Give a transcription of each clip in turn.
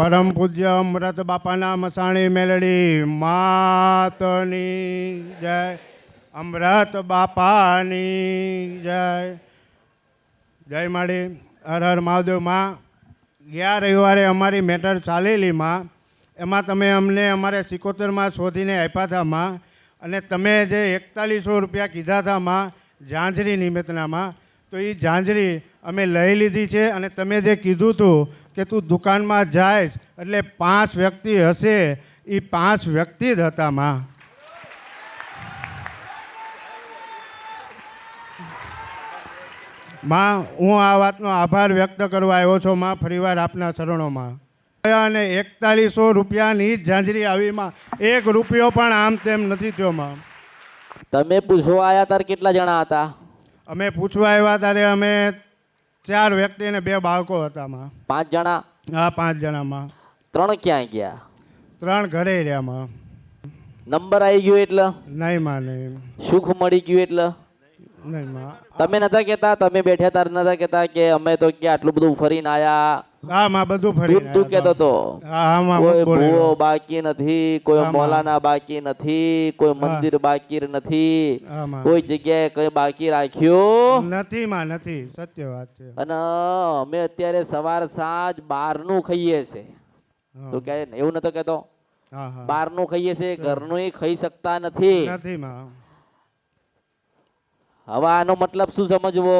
પરમ પૂજ્ય અમૃત બાપાના મસાણી મેલડી માતની જય, અમૃત બાપાની જય. જય માડી. હર હર મહાદેવ. માં ગયા રવિવારે અમારી મેટર ચાલેલી માં, એમાં તમે અમને અમારે 71માં શોધીને આપ્યા હતા માં, અને તમે જે 4100 રૂપિયા કીધા હતા માં ઝાંઝરી નિમિત્તનામાં, તો એ ઝાંઝરી અમે લઈ લીધી છે. અને તમે જે કીધું હતું કે તું દુકાનમાં જાઈશ એટલે 5 વ્યક્તિ હશે, એ 5 વ્યક્તિ જ હતા માં. માં હું આ વાતનો આભાર વ્યક્ત કરવા આવ્યો છું માં, ફરીવાર આપના ચરણોમાં. અને 4100 રૂપિયાની જ ઝાંઝરી આવી માં, 1 રૂપિયો પણ આમ તેમ નથી થયો માં. તમે પૂછવા આવ્યા ત્યારે કેટલા જણા હતા? અમે પૂછવા આવ્યા ત્યારે અમે 4 વ્યક્તિ અને 2 બાળકો હતા માં. 5 જણા? હા, 5 જણા માં. 3 ક્યાં ગયા? 3 ઘરે રહ્યા માં. નંબર આવી ગયો એટલે? નહીં માં, નહીં. સુખ મળી ગયું એટલે? નહીં માં. તમે નતા કેતા, તમે બેઠા તાર નતા કેતા કે અમે તો કે આટલું બધું ફરીને આયા? હા માં, બધું ફરી. તું કેતો તો હા માં, કોઈ બોલેલો. ભૂવો બાકી નથી, કોઈ હા, માં. મોલાના બાકી નથી, કોઈ મંદિર બાકી નથી, હા માં. કોઈ જગ્યાએ કઈ બાકી રાખ્યું નથી માં, નથી. સત્ય વાત છે. અને અમે અત્યારે સવાર સાંજ બહારનું ખાઈએ છે. હા. તો કે એવું નતો કેતો? હા હા. બહારનું ખાઈએ છે, ઘરનું ખાઈ શકતા નથી. નથી માં. હવે આનો મતલબ શું સમજવો?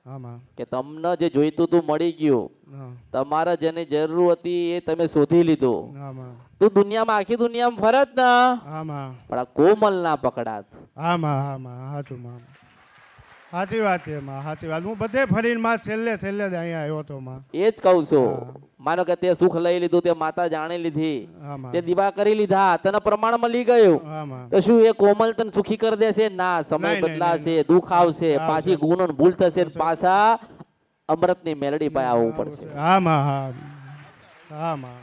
હા માં. કે તમને જે જોઈતું તું મળી ગયું, હા. તમારે જેની જરૂર હતી એ તમે શોધી લીધું. હા માં. તું દુનિયામાં આખી દુનિયામાં ફરત ને, હા માં. પણ આ કોમલ ના પકડાત. હા માં, હા માં, સાચું માં. સાચી વાત છે માં, સાચી વાત. હું બધે ફરીને માં છેલ્લે જ અહીંયા આવ્યો હતો માં. એ જ કહું છું. હા. માનો કે તે સુખ લઈ લીધું, તે માતા જાણી લીધી, હા માં. તે દીવા કરી લીધા, તને પ્રમાણ મળી ગયું, હા માં. તો શું એ કોમલ તને સુખી કરી દેશે? ના, સમય નહીં, બદલાશે, નહીં. દુઃખ આવશે, આવશે. પાછી ગુણ ને ભૂલ થશે, ને પાછા અમૃતની મેલડી પાસે આવવું પડશે. હા માં. હા. હા માં.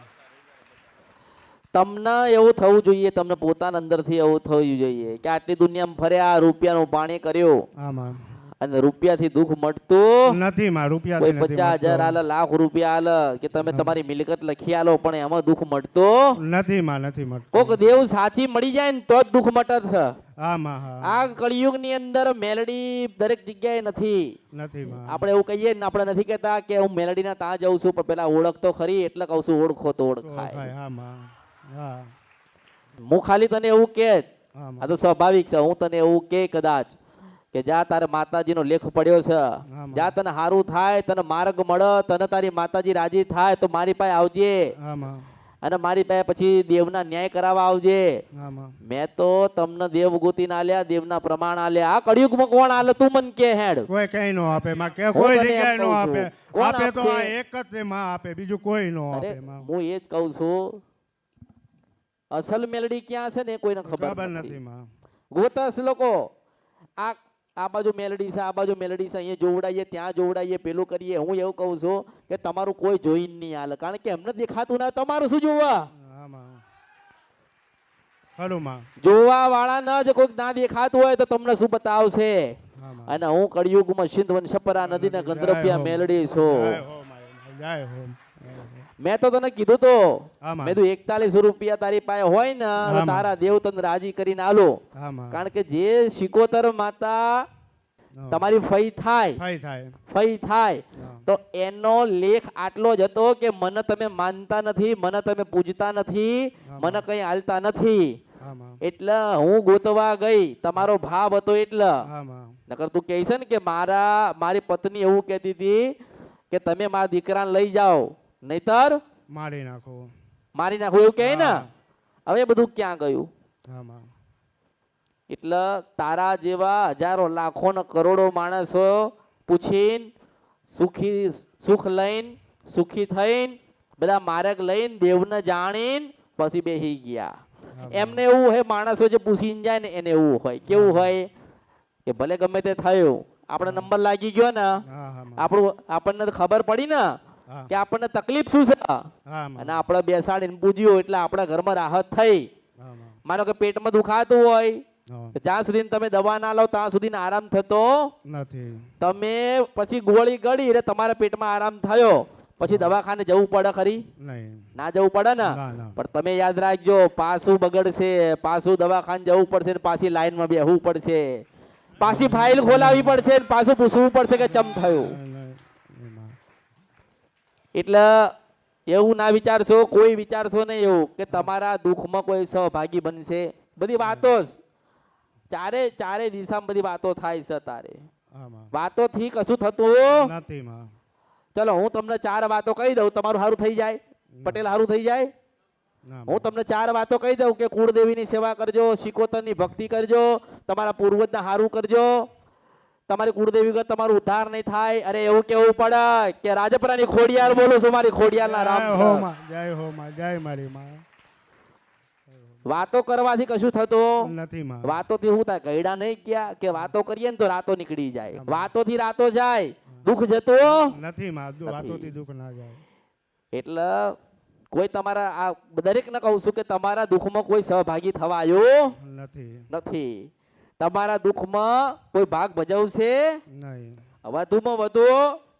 તમને એવું થવું જોઈએ, તમને પોતાના અંદરથી એવું થવું જોઈએ કે આટલી દુનિયામાં ફર્યા, રૂપિયાનું પાણી કર્યું, હા માં. અને રૂપિયાથી દુઃખ મળતું નથી માં. રૂપિયા કોઈ 50,000 આલે, લાખ રૂપિયા આલે, કે તમે તમારી મિલકત લખી આલો, પણ એમાં દુઃખ મળતું નથી માં, નથી મળતું. કોક દેવ સાચી મળી જાય ને તો જ દુઃખ મટે છે. હા માં. હા. આ કળિયુગ ની અંદર મેલડી દરેક જગ્યાએ નથી. નથી માં. આપણે એવું કહીએ ને, આપણે નથી કહેતા કે હું મેલડી ના ત્યાં જઉં છું, પણ પેલા ઓળખતો ખરી, એટલે કહું છું ઓળખો તો ઓળખાય. હા માં. હા. હું ખાલી તને એવું કે, હા આ માં. તો સ્વાભાવિક છે, હું તને એવું કે કદાચ કે જા તારે માતાજીનો લેખ પડ્યો છે, જા તને સારું થાય, તને માર્ગ મળે, તને તારી માતાજી રાજી થાય, તો મારી પાસે આવજે, હા માં. અને મારી પાસે પછી દેવના ન્યાય કરાવવા આવજે. હા માં. મેં તો તમને દેવ ગોતી ના આલ્યા, દેવના પ્રમાણ આલ્યા. આ કળિયુગમાં કોણ આલે? તું મને કે હેડ. કોઈ કઈ નો આપે માં, કે હું કોઈ તને એમ જગ્યાએ નો કહું આપે. છું. કોણ આપે તો આ આપશે? એક જ છે માં આપે, બીજું કોઈ નો અરે આપે માં. હું એ જ કહું છું, અસલ મેલડી ક્યાં છે ને કોઈને ખબર ખબર નથી. નથી માં. ગોતસ લોકો આ બાજુ મેલડી છે, આ બાજુ મેલડી છે, અહીંયા જોવડાઈએ, ત્યાં જોવડાઈએ, પેલું કરીએ. હું એવું કહું છું કે તમારું કોઈ જોઈને નહીં હાલે, કારણ કે એમને દેખાતું ના, તમારું શું જોવા? હા માં. ખરું માં. જોવા વાળા ન જ કોઈક ના દેખાતું હોય તો તમને શું બતાવશે? હા માં. અને હું કળિયુગમાં સિંધવન છપરા નદીના ગંધરપિયા મેલડી છું. જય હો માં. જય હો. મેં તો તને કીધું તો, હા માં. મેં તો 4100 રૂપિયા તારી પાસે હોય ને, તો માં. તારા દેવ તને રાજી કરીને આલો. હા માં. કારણ કે જે 71 માતા તમારી ફઈ થાય, ફઈ થાય, હા. તો એનો લેખ આટલો જ હતો કે મને તમે માનતા નથી, મને તમે પૂજતા નથી, મને કઈ હાલતા નથી, હા માં. એટલે હું ગોતવા ગઈ. તમારો ભાવ હતો એટલે. હા માં. નકર તું કહે છે ને કે મારી પત્ની એવું કહેતી હતી કે તમે મારા દીકરાને લઈ જાઓ, નહીતર મારી નાખો. મારી નાખો, એવું કહે ને. હા. હવે એ બધું ક્યાં ગયું? હા માં. એટલે તારા જેવા હજારો લાખો ને કરોડો માણસો પૂછીને સુખ લઈને, સુખી થઈને, બધા માર્ગ લઈને, દેવને જાણીને પછી બેસી ગયા. એમને એવું હોય, માણસો જે પૂછીને જાય ને એને એવું હોય. કેવું હોય કે ભલે ગમે તે થયું, આપણે નંબર લાગી ગયો ને, આપણને ખબર પડી ને કે આપણને તકલીફ શું છે, અને આપણે બેસાડીને પૂજ્યું એટલે આપણા ઘરમાં રાહત થઈ. માનો કે પેટમાં દુખાતું હોય, જ્યાં સુધી તમે દવા ના લો ત્યાં સુધી આરામ થતો નથી. તમે પછી ગોળી ગળી એટલે તમારા પેટમાં આરામ થયો, પછી દવાખાને જવું પડે ખરી? નહીં. ના જવું પડે ને? ના ના. પણ તમે યાદ રાખજો, પાછું બગડશે, પાછું દવાખાને જવું પડશે ને પાછી લાઈનમાં બેહવું પડશે, પાછી ફાઇલ ખોલાવી પડશે ને પાછું પૂછવું પડશે કે ચમ થયું. એમાં. એટલે એવું ના વિચારશો, કોઈ વિચારશો નહીં એવું કે તમારા દુઃખમાં કોઈ સહભાગી બનશે. બધી વાતો જ ચારે દિશામાં બધી વાતો થાય છે. તારે આમાં. વાતોથી કશું થતું નથી માં. ચલો હું તમને 4 વાતો કહી દઉં, તમારું સારું થઈ જાય, પટેલ સારું થઈ જાય. ના હું તમને 4 વાતો કહી દઉં કે કુળદેવીની સેવા કરજો, શિકોતરની ભક્તિ કરજો, તમારા પૂર્વજના સારું કરજો, તમારી કુળદેવી વગર તમારું ઉદ્ધાર નહીં થાય. અરે એવું કેવું પડે કે રાજપરાની ખોડિયાર બોલું છું, મારી ખોડિયારના રામ જય છે. હો માં, જય હો માં, જય મારી માં. વાતો કરવાથી કશું થતું નથી માં. વાતોથી હું થાય ગયડા નહીં ક્યાં કે વાતો કરીએ ને તો રાતો નીકળી જાય, વાતોથી રાતો જાય, દુઃખ જતું નથી માં. નથી. વાતોથી દુઃખ ના જાય. એટલે કોઈ તમારા આ દરેકને કહું છું કે તમારા દુઃખમાં કોઈ સહભાગી થવા આવ્યો નથી. નથી. તમારા દુઃખમાં કોઈ ભાગ ભજવશે નહીં. વધુમાં વધુ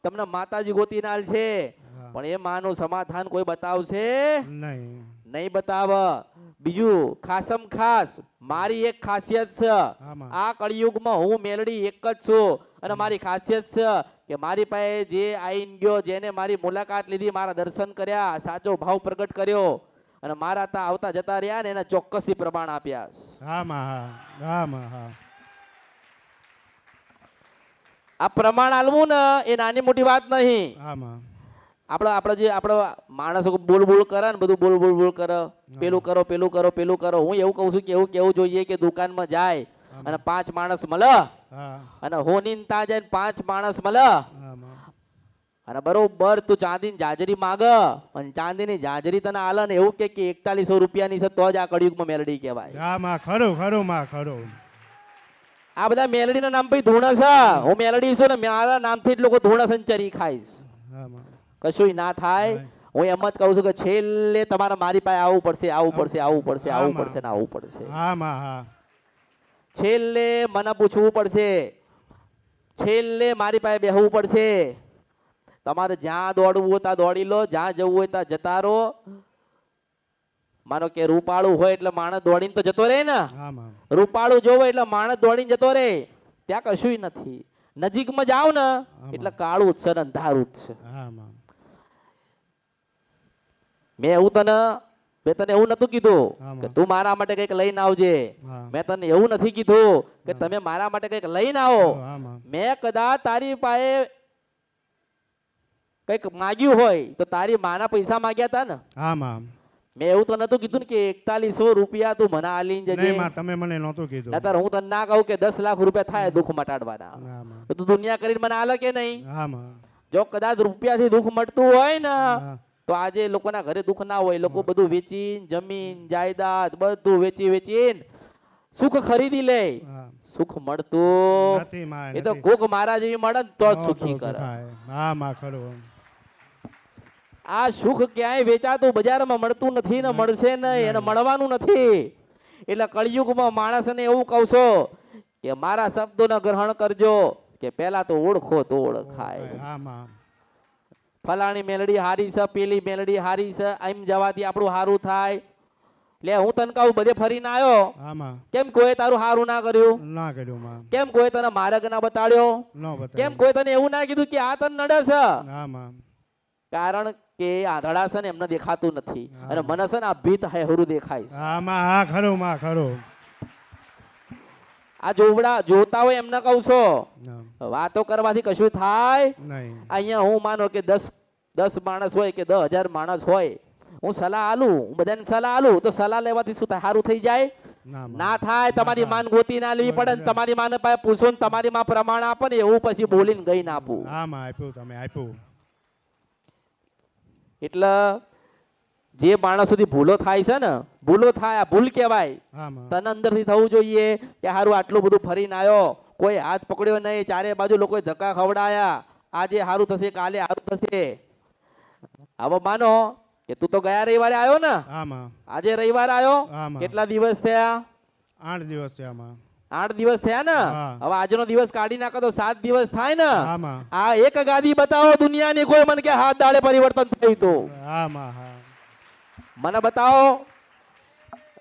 તમને માતાજી ગોતીને આલશે, હા. પણ એ માનું સમાધાન કોઈ બતાવશે નહીં. નહીં બતાવ. બીજું ખાસમ ખાસ મારી એક ખાસિયત છે, આમાં. આ કળિયુગમાં હું મેલડી એક જ છું અને મારી ખાસિયત છે કે મારી પાસે જે આવીને ગયો, જેને મારી મુલાકાત લીધી, મારા દર્શન કર્યા, સાચો ભાવ પ્રગટ કર્યો અને મારા તા આવતા જતા રહ્યા ને એના ચોક્કસી પ્રમાણ આપ્યા. હા માં. હા. હા માં. હા. આ પ્રમાણ આલવું ને એ નાની મોટી વાત નહીં. હા માં. આપણે માણસો બોલ બોલ કરે ને બધું બોલ કરે, પેલું કરો પેલું કરો પેલું કરો. હું એવું કહું છું કે એવું કેવું જોઈએ કે દુકાનમાં જાય અને 5 માણસ મળે હા. અને હોની તા જાય 5 માણસ મળે હા માં. અને બરોબર તું ચાંદીની જાજરી માગ અને ચાંદીની જાજરી તને આલે ને એવું કે 4100 રૂપિયાની છે તો જ આ કળિયુગમાં મેલડી કહેવાય. હા માં. ખરું ખરું માં. ખરું. આ બધા મેલડીના નામ પછી ધૂણસ છે. હું મેલડી છું ને મારા નામથી જ લોકો ધૂણસ અને ચરી ખાઈશ. હા માં. કશું ના થાય. હું એમ જ કહું છું કે છેલ્લે તમારે મારી પાસે આવવું પડશે, આવવું પડશે, આવવું પડશે, આવવું પડશે ને આવવું પડશે. હા માં. હા. છેલ્લે મને પૂછવું પડશે, છેલ્લે મારી પાસે બેહવું પડશે. તમારે જ્યાં દોડવું હોય ત્યાં દોડી લો, જ્યાં જવું હોય ત્યાં જતા રહો. માનો કે રૂપાળું હોય એટલે માણસ દોડીને તો જતો રહે ને, હા માં. રૂપાળું જોવે એટલે માણસ દોડીને જતો રહે. ત્યાં કશું નથી. નજીકમાં જાવ ને એટલે કાળું જ છે ને અંધારું જ છે. હા માં. મેં તને એવું નતું કીધું આમાં. કે તું મારા માટે કંઈક લઈને આવજે. હા. મેં તને એવું નથી કીધું કે તમે મારા માટે કંઈક લઈને આવો. હા માં. મેં કદાચ તારી પાસે કંઈક માગ્યું હોય તો તારી માના પૈસા માગ્યા હતા ને. હા માં. મેં એવું તો નતું કીધું ને કે 4100 રૂપિયા તું મને આલીને જજે. નહીં માં. તમે મને નહોતું કીધું. નતર હું તને ના કહું કે 10 લાખ રૂપિયા થાય દુઃખ મટાડવાના, હા માં. તો તું દુનિયા કરીને મને આલે કે નહીં? હા માં. જો કદાચ રૂપિયાથી દુઃખ મટતું હોય ને હા. તો આજે લોકોના ઘરે દુઃખ ના હોય. લોકો બધું વેચીને જમીન જાયદાદ બધું વેચીને સુખ ખરીદી લે. હા. સુખ મળતું નથી માં. એ તો નથી. કોક મારા જેવી મળે ને તો જ નો સુખી તો કરે. થાય. હા માં. ખરું. આ સુખ ક્યાંય વેચાતું બજારમાં મળતું નથી ને મળશે નહીં, એને મળવાનું નથી. એટલે કળિયુગમાં માણસને એવું કહું છો કે મારા શબ્દોને ગ્રહણ કરજો કે પહેલા તો ઓળખો તો ઓળખાય. હા માં. ફલાણી મેલડી હારી છે, પેલી મેલડી હારી છે, એમ જવાથી આપણું હારું થાય. લે હું તને કહું બધે ફરીને આવ્યો, હા માં. કેમ કોઈ તારું હારું ના કર્યું? ના કર્યું માં. કેમ કોઈ તને માર્ગ ના બતાડ્યો? ન બતાવ્યું. કેમ કોઈ તને એવું ના કીધું કે આ તને નડે છે? હા માં. કારણ કે આંધળા છે ને એમને દેખાતું નથી અને મને છે ને આ ભીત હેહરું દેખાય છે. હા માં. હા ખરું માં. ખરું. આ જોવડા જોતા હોય એમને કહું છો ના. વાતો કરવાથી કશું થાય? નહીં. અહીંયા હું માનો કે 10 માણસ હોય કે 10,000 માણસ હોય, હું સલાહ આલું, હું બધાને સલાહ આલું તો સલાહ લેવાથી શું થાય? સારું થઈ જાય? ના માં. ના થાય. તમારી માન ગોતી ના લેવી પડે ને તમારી માને પાસે પૂછો ને તમારી માં પ્રમાણ આપે ને એવું પછી બોલીને ગઈ ના આપું. હા માં. આપ્યું. તમે આપ્યું. એટલે જે માણસ સુધી ભૂલો થાય છે ને, ભૂલો થાય, આ ભૂલ કહેવાય. હા માં. તને અંદરથી થવું જોઈએ કે હારું આટલું બધું ફરીને આવ્યો, કોઈ હાથ પકડ્યો નહીં, ચારે બાજુ લોકોએ ધક્કા ખવડાયા, આજે હારું થશે કાલે હારું થશે. હવે માનો કે તું તો ગયા રવિવારે આવ્યો ને, હા માં. આજે રવિવાર આવ્યો, હા માં. કેટલા દિવસ થયા? 8 દિવસ છે આમાં. 8 દિવસ થયા ને હા. હવે આજનો દિવસ કાઢી નાખો તો 7 દિવસ થાય ને હા માં આ એક ગાદી બતાવો દુનિયાની કોઈ મને કે હાથ દાડે પરિવર્તન થયું તો હા માં હા મને બતાવો.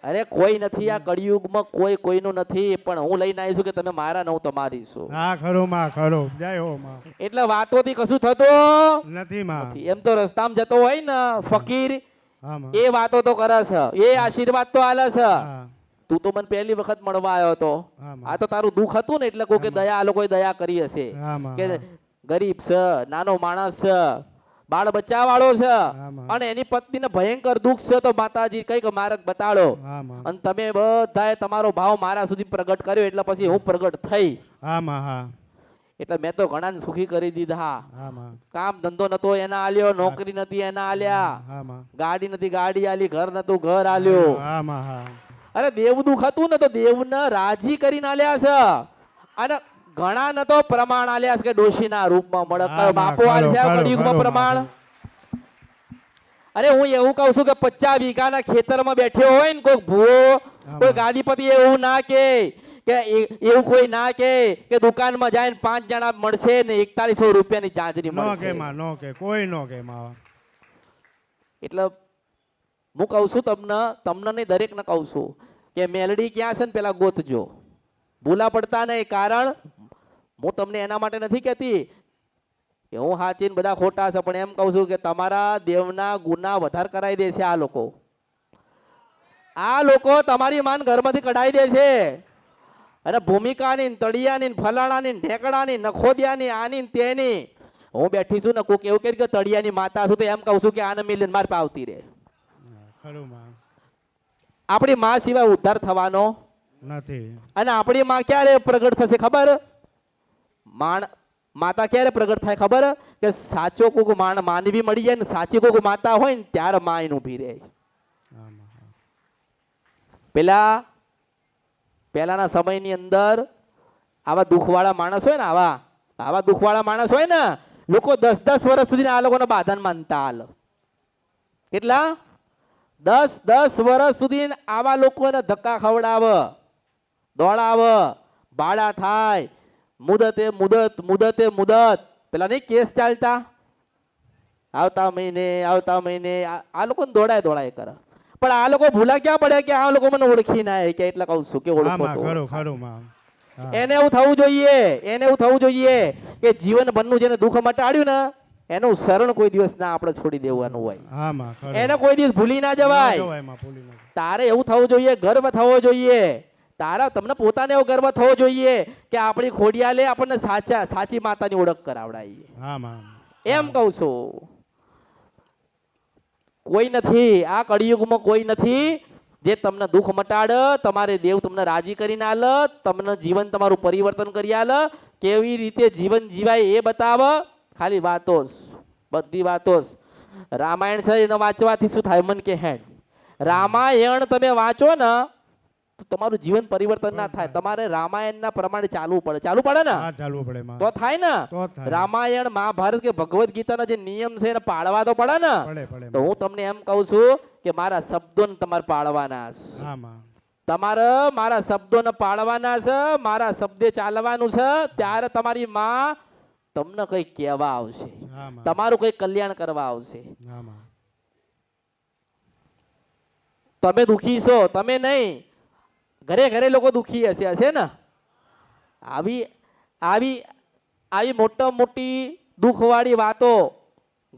અરે કોઈ નથી આ કળિયુગમાં કોઈ કોઈનું નથી પણ હું લઈને આવીશું કે તમે મારા ને હું તમારી છું. હા ખરું માં ખરું જય હો માં એટલે વાતોથી કશું થતું નથી માં નથી. એમ તો રસ્તામાં જતો હોય ને ફકીર હા માં એ વાતો તો કરે છે એ આશીર્વાદ તો આલે છે. હા તું તો મને પહેલી વખત મળવા આવ્યો હતો હા માં આ તો તારું દુઃખ હતું ને એટલે કોઈ કે દયા આ લોકોએ દયા કરી હશે હા માં કે ગરીબ છે નાનો માણસ છે બાળ બચ્ચા વાળો છે માં. અને એની પત્નીને ભયંકર દુઃખ છે તો માતાજી કઈક માર્ગ બતાડો હા માં અને તમે બધાએ તમારો ભાવ મારા સુધી પ્રગટ કર્યો એટલે પછી હું પ્રગટ થઈ હા માં હા એટલે મેં તો ઘણાને સુખી કરી દીધા. હા માં કામ ધંધો નતો એના આલ્યો નોકરી નથી એના આલ્યા હા માં ગાડી નથી ગાડી આલી ઘર નતું ઘર આલ્યો. હા માં હા અરે દેવ દુઃખ હતું ને તો દેવને રાજી કરીને આલ્યા છે અને ઘણા ન તો પ્રમાણ આલ્યા છે કે ડોશીના રૂપમાં મળે હા, કયો માં, બાપો આલ છે ખરું, કળિયુગમાં ખરું, પ્રમાણ. માં. અરે હું એવું કહું છું કે 50 વીઘાના ખેતરમાં બેઠ્યો હોય ને કોઈ ભૂવો કોઈ ગાદીપતિ એવું ના કે એવું કોઈ ના કે દુકાનમાં જાય 5 જણા મળશે ને 4100 રૂપિયાની ચાંદની નો મળશે. કે માં નો કે કોઈ નો કે માં એટલે હું કહું છું તમને નહીં દરેકને કહું છું કે મેલડી ક્યાં છે ને પેલા ગોતજો ભૂલા પડતા નહીં. કારણ હું તમને એના માટે નથી કહેતી કે હું હાચીને બધા ખોટા છે પણ એમ કહું છું કે તમારા દેવના ગુના વધારે કરાવી દે છે આ લોકો. આ લોકો તમારી માન ઘરમાંથી કઢાઈ દે છે અને ભૂમિકાની ને તળિયાની ને ફલાણાની ને ઢેકડાની નખોદિયાની આની ને તેની હું બેઠી છું ને કોઈક એવું કહે કે તળિયાની માતા છું તો એમ કહું છું કે આને મિલિયન માર પાવતી રે. ખરું માં આપણી માં સિવાય ઉદ્ધાર થવાનો નથી અને આપણી માં ક્યારે પ્રગટ થશે ખબર? માતા ક્યારે પ્રગટ થાય ખબર? કે સાચો કોક માનવી મળી જાય ને સાચી કોક માતા હોય ને ત્યારે માં એને ઊભી રહે. હા માં હા પહેલાના સમયની અંદર આવા દુઃખવાળા માણસ હોય ને આવા દુઃખવાળા માણસ હોય ને લોકો 10-10 વર્ષ સુધી આ લોકોને બાંધન માનતા હાલ. કેટલા 10-10 વર્ષ સુધી આવા લોકોને ધક્કા ખવડાવે દોડાવે ભાડા થાય મુદતે મુદત પેલા નહીં કેસ ચાલતા આવતા મહિને આ લોકોને દોડાય કરે પણ આ લોકો ભૂલા ક્યાં પડે કે આ લોકો મને ઓળખી ના કે એટલે કહું છું કે હા ઓળખો માં તો. ખરું ખરું માં હા. એને એવું થવું જોઈએ કે જીવન ભરનું જેને દુઃખ મટાડ્યું ને એનું શરણ કોઈ દિવસ ના આપણે છોડી દેવાનું હોય. હા માં ખરું એને કોઈ દિવસ ભૂલી ના ન જવાય. જવાય માં ભૂલી ન જવાય. તારે એવું થવું જોઈએ ગર્વ થવો જોઈએ તમને પોતાને એવો ગર્વ થવો જોઈએ કે આપણી ખોડિયાલે આપણને સાચી માતાની ઓળખ કરાવડાવીએ. હા માં એમ કહું છું કોઈ નથી આ કળિયુગમાં કોઈ નથી જે તમને દુઃખ મટાડે તમારે દેવ તમને રાજી કરીને આલે તમને જીવન તમારું પરિવર્તન કરી આલે કેવી રીતે જીવન જીવાય એ બતાવે. ખાલી વાતો બધી વાતો રામાયણ છે એને વાંચવાથી શું થાય મન કે હેડ રામાયણ તમે વાંચો ને તો તમારું જીવન પરિવર્તન ના થાય. તમારે રામાયણના પ્રમાણે ચાલવું પડે ને હા ચાલવું પડે માં તો થાય ને. તો જ થાય. રામાયણ મહાભારત કે ભગવદ ગીતાના જે નિયમ છે એને પાળવા તો પડે ને. પડે પડે તો હું તમને એમ કહું છું કે મારા શબ્દોને તમારે પાળવાના છે. હા માં તમારે મારા શબ્દોને પાળવાના છે મારા શબ્દે ચાલવાનું છે ત્યારે તમારી માં તમને કઈ કહેવા આવશે હા માં તમારું કઈ કલ્યાણ કરવા આવશે. હા માં તમે દુખી છો તમે નહીં ઘરે લોકો દુખી હશે ને. આવી મોટી દુઃખવાળી વાતો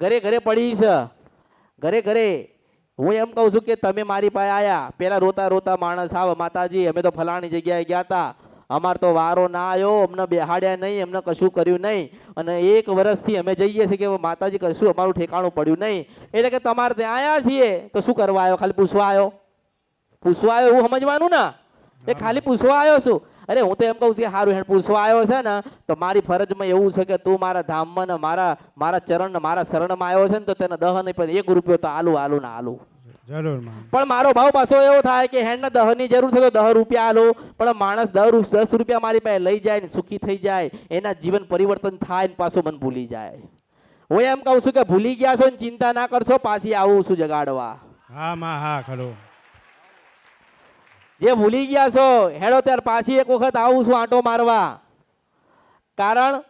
ઘરે પડી છે ઘરે. હું એમ કહું છું કે તમે મારી પાસે આયા પેલા રોતા માણસ આવે માતાજી અમે તો ફલાણી જગ્યાએ ગયા હતા અમાર તો વારો ના આવ્યો અમને બેહાડ્યા નહીં અમને કશું કર્યું નહીં અને 1 વર્ષથી અમે જઈએ છીએ કે માતાજી કશું અમારું ઠેકાણું પડ્યું નહીં. એટલે કે તમારે ત્યાં આયા છીએ તો શું કરવા આવ્યો? ખાલી પૂછવા આવ્યો એવું સમજવાનું ને. એ ખાલી પૂછવા આવ્યો છું. અરે હું તો એમ કહું છું સારું હેડ પૂછવા આવ્યો છે ને તો મારી ફરજમાં એવું છે કે તું મારા ધામમાં ને મારા ચરણ ને મારા શરણમાં આવ્યો છે ને તો તેને દહ નહીં પણ 1 રૂપિયો તો આલું ના આલું. જરૂર માં પણ મારો ભાવ પાછો એવો થાય કે હેડ ને 10 ની જરૂર છે તો 10 રૂપિયા આલો પણ માણસ 10 રૂપિયા મારી પાસે લઈ જાય ને સુખી થઈ જાય એના જીવન પરિવર્તન થાય ને પાછો મને ભૂલી જાય. હું એમ કહું છું કે ભૂલી ગયા છો ને ચિંતા ના કરશો પાછી આવું છું જગાડવા. હા માં હા ખરું જે ભૂલી ગયા છો હેડો ત્યાર પાછી એક વખત આવું છું આંટો મારવા. કારણ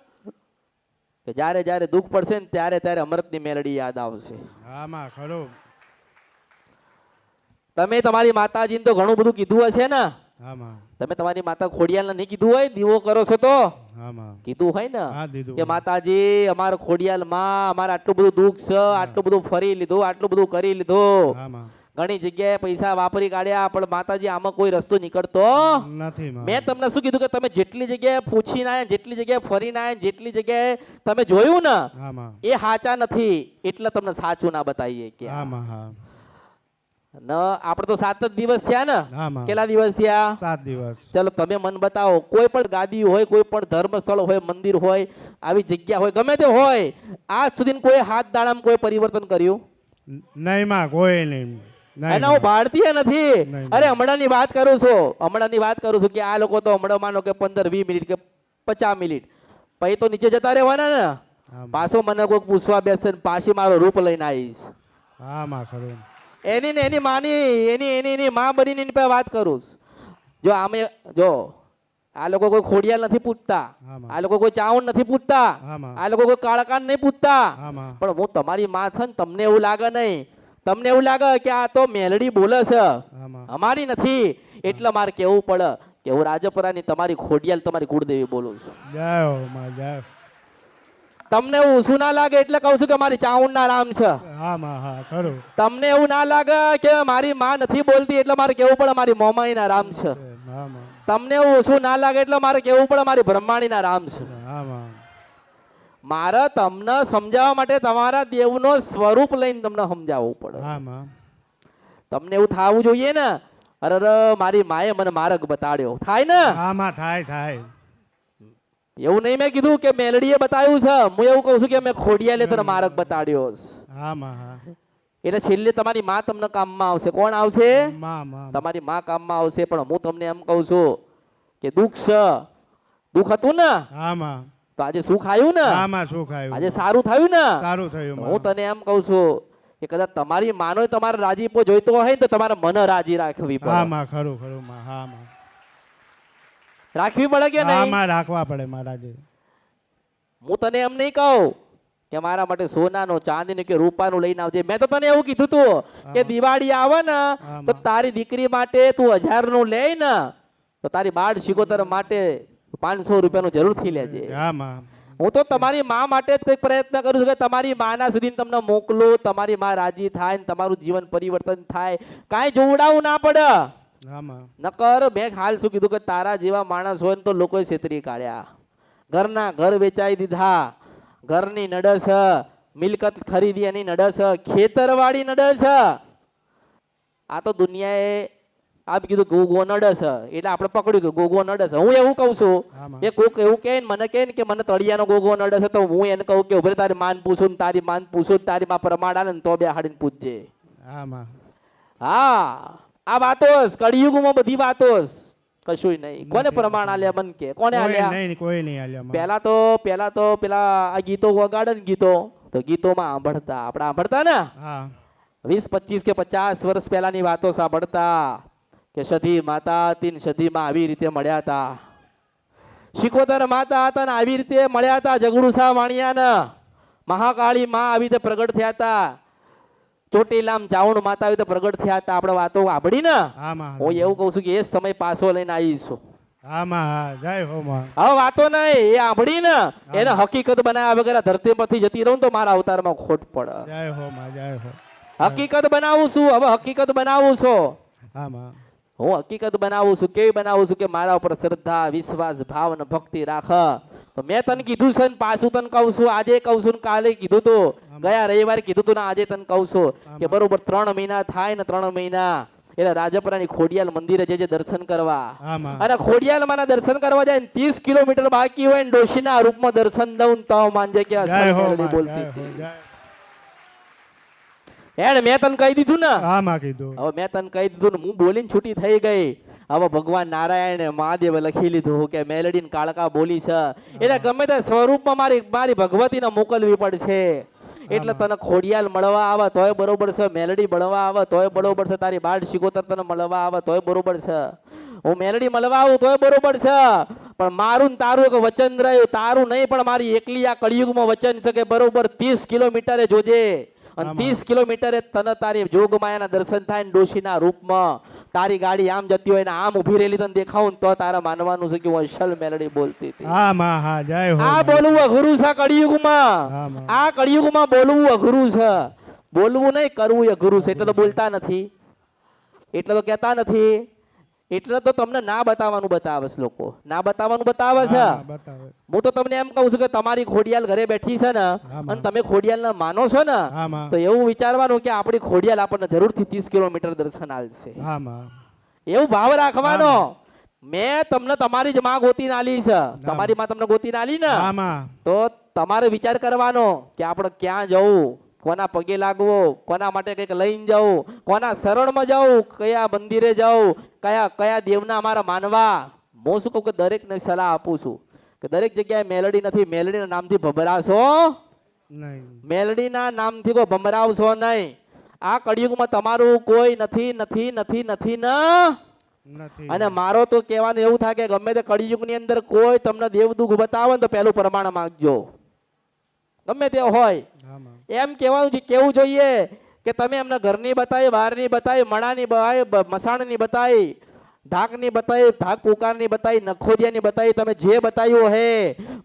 કે જ્યારે જ્યારે દુઃખ પડશે ને ત્યારે ત્યારે અમૃતની મેલડી યાદ આવશે. આમાં ખરું. તમે તમારી માતાજીને તો ઘણું બધું કીધું હશે ને. આમાં તમે તમારી માતા ખોડિયાલને નહીં કીધું હોય દીવો કરો છો તો આમાં કીધું હોય ને હા દીધું. કે માતાજી અમારા ખોડિયાલ માં અમારે આટલું બધું દુઃખ છે, આટલું બધું ફરી લીધું, આટલું બધું કરી લીધું, આમાં ઘણી જગ્યાએ પૈસા વાપરી કાઢ્યા, પણ માતાજી આમાં કોઈ રસ્તો નીકળતો નથી માં. મેં તમને શું કીધું કે તમે જેટલી જગ્યાએ પૂછીને આયા, જેટલી જગ્યાએ ફરીને આયા, જેટલી જગ્યાએ તમે જોયું ને આમાં એ સાચા નથી, એટલે તમને સાચું ના બતાવીએ કે આમાં હા ન આપણે તો 7 જ દિવસ થયા ને. આમાં કેટલા દિવસ થયા? 7 દિવસ. ચલો તમે મન બતાવો, કોઈ પણ ગાદી હોય, કોઈ પણ ધર્મસ્થળ હોય, મંદિર હોય, આવી જગ્યા હોય, ગમે તે હોય, આજ સુધી કોઈ હાથ દાડામાં કોઈ પરિવર્તન કર્યું નહીં માં, કોઈ નહીં. નહીં એના હું ભારતીય નથી. નહીં. અરે હમણાંની વાત કરું છું, હમણાંની વાત કરું છું કે આ લોકો તો હમણાં માનો કે 15-20 મિનિટ કે 50 મિનિટ પછી તો નીચે જતા રહેવાના ને. આમાં. પાછો મને કોઈ પૂછવા બેસે ને પાછી મારો રૂપ લઈને આવીશ. આમાં ખરું. એની ને એની માની એની માં બનીને એની પાસે વાત કરું છું. જો આમે જો આ લોકો કોઈ ખોડિયાલ નથી પૂછતા, આમાં. આ લોકો કોઈ ચાવણ નથી પૂછતા, આમાં. આ લોકો કોઈ કાળકાન નહીં પૂછતા, આમાં પણ હું તમારી માં છે ને તમને એવું લાગે નહીં, તમને એવું લાગે કે આ તો મેલડી બોલે છે, આમાં અમારી નથી, એટલે મારે કેવું પડે કે હું રાજપરાની તમારી ખોડિયાલ તમારી કુળદેવી બોલું છું. જય હો માં, જય. તમને એવું શું ના લાગે એટલે કહું છું કે મારી ચાઉંડના નામ છે. આમાં હા ખરું. તમને એવું ના લાગે કે મારી માં નથી બોલતી એટલે મારે કેવું પડે મારી મોમાઈના રામ છે. આમાં તમને એવું શું ના લાગે એટલે મારે કેવું પડે મારી બ્રહ્માણીના રામ છે. આમાં મારે તમને સમજાવવા માટે તમારા દેવનો સ્વરૂપ લઈને તમને સમજાવવું પડે. આમાં તમને એવું થવું જોઈએ ને, અરે મારી માએ મને માર્ગ બતાડ્યો, થાય ને? આમાં થાય થાય. એવું નહીં મેં કીધું કે મેલડીએ બતાવ્યું છે, હું એવું કહું છું કે મેં ખોડિયાલે તને માર્ગ બતાડ્યો છે. આમાં હા એટલે છેલ્લે તમારી માં તમને કામમાં આવશે. કોણ આવશે? માં માં તમારી માં કામમાં આવશે. પણ હું તમને એમ કહું છું કે દુઃખ છે, દુઃખ હતું ને આમાં તો આજે સુખ આવ્યું ને, આમાં શું ખાયું? આજે સારું થયું ને. સારું થયું હું તને એમ કહું છું કે કદાચ તમારી માનો તમારે રાજીપો જોઈતો હોય ને તો તમારે મને રાજી રાખવી પડે. આમાં ખરું ખરું માં. આમાં રાખવી પડે કે નહીં? આમાં રાખવા પડે મહારાજે. હું તને એમ નહીં કહું કે મારા માટે સોનાનો, ચાંદીનું કે રૂપાનું લઈને આવજે. મેં તો તને એવું કીધું તું કે દિવાળી આવે ને તો તારી દીકરી માટે તું 1000 નું લે ને તો તારી બાળ શિકોતર માટે 500 રૂપિયાનું જરૂરથી લેજે. આમાં હું તો તમારી માં માટે જ કંઈક પ્રયત્ન કરું છું કે તમારી માના સુધી તમને મોકલું, તમારી માં રાજી થાય ને તમારું જીવન પરિવર્તન થાય, કાંઈ જોવડાવું ના પડે. આમાં નકર મેં હાલ શું કીધું કે તારા જેવા માણસ હોય ને તો લોકોએ છેતરી કાઢ્યા, ઘરના ઘર વેચાઈ દીધા, ઘરની નડસ, મિલકત ખરીદી એની નડસ, ખેતરવાડી નડસ. આ તો દુનિયાએ આપ કીધું ગોગો નડસ એટલે આપણે પકડ્યું કે ગોગો નડસ. હું એવું કહું છું કે કોઈક એવું કહે ને મને કહે ને કે મને તળિયાનો ગોગો નડસ તો હું એને કહું કે ઉભરે તારી માન પૂછું ને તારી માન પૂછું તારી માં પ્રમાણ ને તો બે હાડીને પૂછજે. આમાં હા આ વાતો કળિયુગમાં બધી વાતો કશું નહીં. કોને પ્રમાણ આલ્યા મન કે કોને આલ્યા? નહીં કોઈ નહીં આલ્યા. પહેલા તો પેલા આ ગીતો વગાડે ને ગીતો તો ગીતોમાં સાંભળતા, આપણે સાંભળતા ને હા 20, 25 કે 50 વર્ષ પહેલાની વાતો સાંભળતા કે સતી માતા હતી ને સતીમાં આવી રીતે મળ્યા હતા, શિકોતર માતા હતા ને આવી રીતે મળ્યા હતા, જગડુસા વાણિયાના મહાકાળી માં આવી રીતે પ્રગટ થયા હતા, ચોટીલામ ચાવણ માતા આવી રીતે પ્રગટ થયા હતા. આપણે વાતો સાંભળી ને. આમાં હું એવું કહું છું કે એ સમય પાછો લઈને આવીશું. આમાં હા જય હો માં. હવે વાતો નહીં એ સાંભળી ને એને હકીકત બનાવ્યા વગર ધરતી પરથી જતી રહું તો મારા અવતારમાં ખોટ પડે. જય હો માં, જય હો. હકીકત બનાવું છું, હવે હકીકત બનાવું છું. આમાં હું હકીકત બનાવું છું. કેવી બનાવું છું કે મારા ઉપર શ્રદ્ધા, વિશ્વાસ, ભાવ અને ભક્તિ રાખ. તો મેં તને કીધું છે ને પાછું તને કહું છું, આજે કહું છું ને કાલે કીધું તું, ગયા રવિવારે કીધું તું ને આજે તને કહું છું કે બરોબર 3 મહિના થાય ને 3 મહિના એટલે રાજપરાની ખોડિયાલ મંદિરે જે દર્શન કરવા. આમાં અને ખોડિયાલ માના દર્શન કરવા જાય ને 30 કિલોમીટર બાકી હોય ને ડોશીના રૂપમાં દર્શન દઉં તો માનજે કે જય અસલ હો મેલડી માં, બોલતી જય હો, હતી. જય. હેડ મેં તને કહી દીધું ને, આમાં કીધું. હવે મેં તને કહી દીધું ને હું બોલીને છૂટી થઈ ગઈ. હવે ભગવાન નારાયણ મહાદેવે લખી લીધું કે મેલડીને કાળકા બોલી છે એટલે ગમે તે સ્વરૂપમાં મારી ભગવતીને મોકલવી પડશે. એટલે તને ખોડિયાલ મળવા આવે તોય બરોબર છે, મેલડી મળવા આવે તોય બરોબર છે, તારી બાળ શિકોતર તને મળવા આવે તોય બરોબર છે, હું મેલડી મળવા આવું તોય બરોબર છે, પણ મારું ને તારું એક વચન રહ્યું, તારું નહીં પણ મારી એકલી આ કળિયુગમાં વચન છે કે બરોબર 30 કિલોમીટરે જોજે, અને 30 કિલોમીટરે તને તારી જોગમાયાના દર્શન થાય ને ડોશીના રૂપમાં તારી ગાડી આમ જતી હોય ને આમ ઊભી રહેલી તને દેખાવું ને તો તારા માનવાનું છે કે હું અસલ મેલડી બોલતી હતી. હા માં હા જય હો આ બોલવું અઘરું છે કળિયુગમાં, હા માં. આ કળિયુગમાં બોલવું અઘરું છે, બોલવું નહીં કરવું અઘરું છે, એટલે તો બોલતા નથી, એટલે તો કહેતા નથી, એટલે તો તમને ના બતાવવાનું બતાવે છે લોકો, ના બતાવવાનું બતાવે છે. હા, બતાવે. હું તો તમને એમ કહું છું કે તમારી ખોડિયાલ ઘરે બેઠી છે ને અને તમે ખોડિયાલને માનો છો ને હા માં. તો એવું વિચારવાનું કે આપણી ખોડિયાલ આપણને જરૂરથી 30 કિલોમીટર દર્શન આલશે, હા માં. એવું ભાવ રાખવાનો. મેં તમને તમારી જ માં ગોતી નાલી છે, તમારી માં તમને ગોતી નાલી ને હા માં. તો તમારે વિચાર કરવાનો કે આપણે ક્યાં જવું, કોના પગે લાગવો, કોના માટે કંઈક લઈને જવું, કોના શરણમાં જવું, કયા મંદિરે જવું, કયા કયા દેવના અમારા માનવા. હું શું કહું કે દરેકને સલાહ આપું છું કે દરેક જગ્યાએ મેલડી નથી, મેલડીના નામથી ભભરાશો નહીં. મેલડીના નામથી કોઈ ભમરાવશો નહીં. આ કળિયુગમાં તમારું કોઈ નથી નથી નથી નથી ન નથી. અને મારો તો કહેવાનું એવું થાય કે ગમે તે કળિયુગની અંદર કોઈ તમને દેવ દુઃખ બતાવે ને તો પહેલું પ્રમાણ માંગજો, ગમે તે હોય. હા માં. એમ કહેવાનું છે, કેવું જોઈએ કે તમે એમને ઘરની બતાવી, બહારની બતાવી, મણાની બતાવી, મસાણની બતાવી, ઢાકની બતાવી, ઢાક પુકારની બતાવી, નખોદિયાની બતાવી, તમે જે બતાવ્યું હે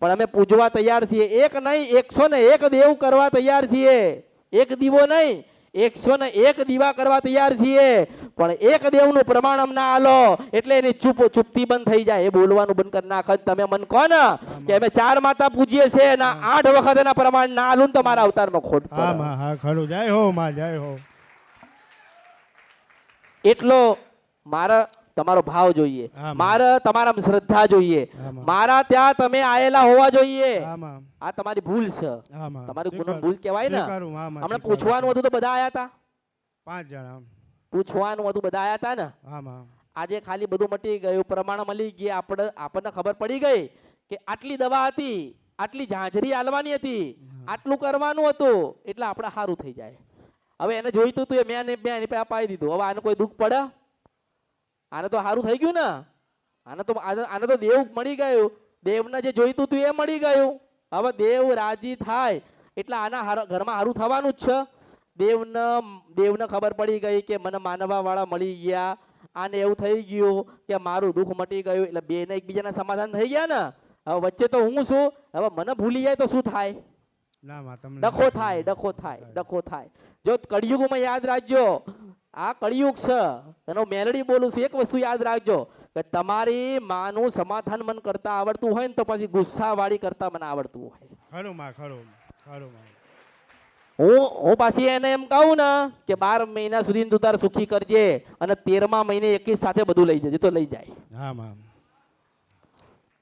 પણ અમે પૂજવા તૈયાર છીએ. એક નહીં 101 દેવ કરવા તૈયાર છીએ, એક દીવો નહીં 101 દીવા કરવા તૈયાર છીએ, પણ એક દેવનું પ્રમાણ અમને આલો એટલે એની ચૂપતી બંધ થઈ જાય, એ બોલવાનું બંધ કરી નાખે. તમે મન કહો ને કે અમે 4 માતા પૂજીએ છે ના 8 વખત એના પ્રમાણ ના આલું તો મારા અવતારમાં ખોટ પડે. હા માં હા ખરું જય હો માં જય હો. એટલો મારા તમારો ભાવ જોઈએ, હા, મારે તમારા શ્રદ્ધા જોઈએ, હા, માં. મારા ત્યાં તમે આયેલા હોવા જોઈએ. હા માં. આ તમારી ભૂલ છે, હા માં. તમારી સ્વીકાર- ભૂલ કહેવાય ને. સ્વીકારું, હા માં, હમણાં સ્વીકારું. પૂછવાનું હતું તો બધા આયા હતા, 5 જણા. પૂછવાનું હતું બધા આયા હતા ને. હા માં. આજે ખાલી બધું મટી ગયું, પ્રમાણ મળી ગયા, આપણને ખબર પડી ગઈ કે આટલી દવા હતી, આટલી ઝાંઝરી આલવાની હતી, આટલું કરવાનું હતું, એટલે આપણે સારું થઈ જાય. હવે એને જોઈતું હતું એ મેં એની પાસે અપાઈ દીધું, હવે આને કોઈ દુઃખ પડે? આને તો સારું થઈ ગયું ને, આને તો દેવ મળી ગયું, દેવને જે જોઈતું હતું એ મળી ગયું. હવે દેવ રાજી થાય એટલે આના ઘરમાં સારું થવાનું જ છે. દેવને ખબર પડી ગઈ કે મને માનવા વાળા મળી ગયા, આને એવું થઈ ગયું કે મારું દુઃખ મટી ગયું, એટલે બેને એકબીજાના સમાધાન થઈ ગયા ને. હવે વચ્ચે તો હું છું, હવે મને ભૂલી જાય તો શું થાય? ના માં તમને ડખો થાય, ડખો થાય, ડખો થાય. જો કળિયુગમાં યાદ રાખજો, આ કળિયુગ છે એનો મેલડી બોલું છું. એક વસ્તુ યાદ રાખજો કે તમારી માનું સમાધાન મન કરતા આવડતું હોય ને તો પછી ગુસ્સા વાળી કરતા મને આવડતું હોય. ખરું માં ખરું ખરું માં. હું પાછી એને એમ કહું ને કે 12 મહિના સુધી તું તાર સુખી કરજે અને 13મા મહિને 21 સાથે બધું લઈ જજે તો લઈ જાય. હા માં.